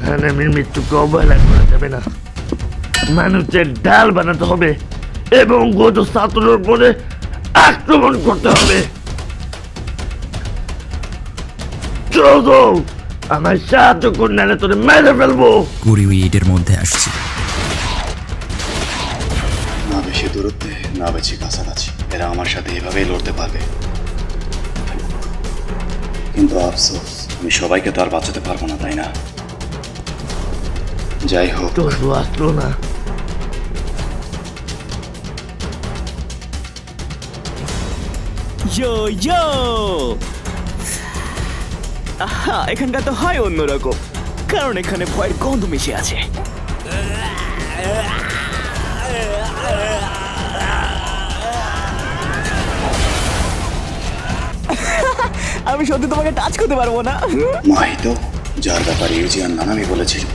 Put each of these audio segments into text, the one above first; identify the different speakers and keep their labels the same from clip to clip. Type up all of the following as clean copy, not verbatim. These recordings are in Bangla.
Speaker 1: হানামির মৃত্যুকে অবহেলা করা যাবে না। মানুষের ঢাল বানাতে হবে এবং গোজো সাতোরুর উপরে আক্রমণ করতে হবে। চলো, আমার সাহায্য করে নাহলে তোরে মেরে ফেলবো।
Speaker 2: কুরিউইডের মধ্যে আসছি।
Speaker 3: না বেশি দূরত্বে, না বেশি কাছাকাছি, এরা আমার সাথে এভাবেই লড়তে পারবে। কিন্তু আফসোস, আমি সবাইকে তো আর বাঁচাতে পারবো না, তাই না? যাই হোক,
Speaker 1: তোর আসলো না।
Speaker 4: এখানকার তো হয় অন্যরকম, কারণ এখানে ভয়ের গন্ধ মিশে আছে। আমি সত্যি তোমাকে টাচ করতে পারবো না।
Speaker 3: মাহিতো, যার ব্যাপারে ইউজি আর নানামি বলেছিল।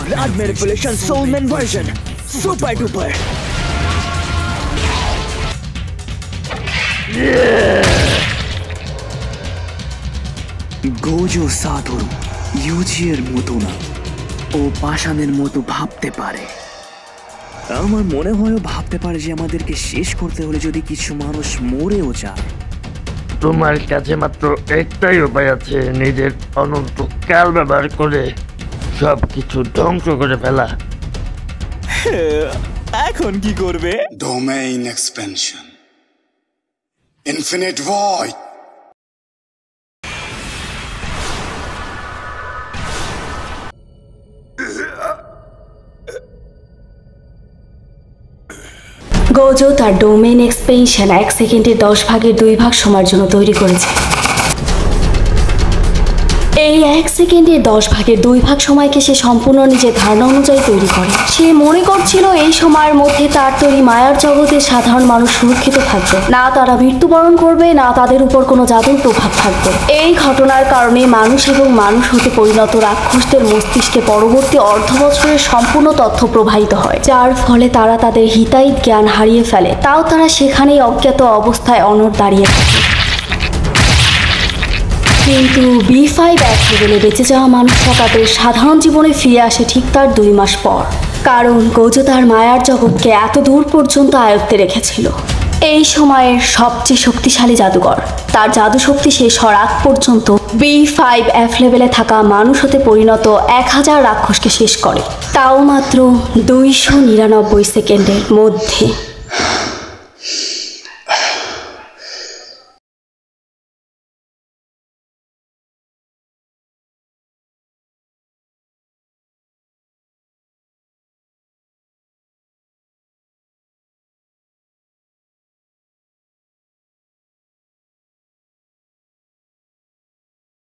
Speaker 4: Blood manipulation soulman version. Super duper. Gojo Satoru ইউজির মতো না, ও পাষাণের মতো ভাবতে পারে। আমার মনে হয় ও ভাবতে পারে যে আমাদেরকে শেষ করতে হলে যদি কিছু মানুষ মরেও যায়।
Speaker 1: তোমার কাছে মাত্র একটাই উপায় আছে, নিজের অনন্ত কাল ব্যবহার করে সবকিছু ধ্বংস করে ফেলা।
Speaker 4: এখন কি করবে?
Speaker 3: Domain expansion, infinite void.
Speaker 5: Gojo তার ডোমেইন এক্সপেনশন 1 সেকেন্ডে 10 ভাগের 2 ভাগ সময়ের জন্য তৈরি করেছে। এই 1 সেকেন্ডে 10 ভাগের 2 ভাগ সময়কে সে সম্পূর্ণ নিজের ধারণা অনুযায়ী তৈরি করে। সে মনে করছিল এই সময়ের মধ্যে তার তৈরি মায়ার জগতে সাধারণ মানুষ সুরক্ষিত থাকবে, না তারা মৃত্যুবরণ করবে, না তাদের উপর কোনো জাদুর প্রভাব থাকবে। এই ঘটনার কারণে মানুষ এবং মানুষ হতে পরিণত রাক্ষসদের মস্তিষ্কে পরবর্তী অর্ধবছরের সম্পূর্ণ তথ্য প্রবাহিত হয়, যার ফলে তারা তাদের হিতাহিত জ্ঞান হারিয়ে ফেলে। তাও তারা সেখানেই অজ্ঞাত অবস্থায় অনড় দাঁড়িয়ে থাকে। কিন্তু B5 এক লেভেলে বেঁচে যাওয়া মানুষরা তাদের সাধারণ জীবনে ফিরে আসে ঠিক তার 2 মাস পর, কারণ গোজো তার মায়ার জগৎকে এত দূর পর্যন্ত আয়ত্তে রেখেছিল। এই সময়ের সবচেয়ে শক্তিশালী জাদুকর তার জাদু শক্তি শেষ হওয়ার আগ পর্যন্ত B5F লেভেলে থাকা মানুষ হতে পরিণত 1000 রাক্ষসকে শেষ করে, তাও মাত্র 299 সেকেন্ডের মধ্যে।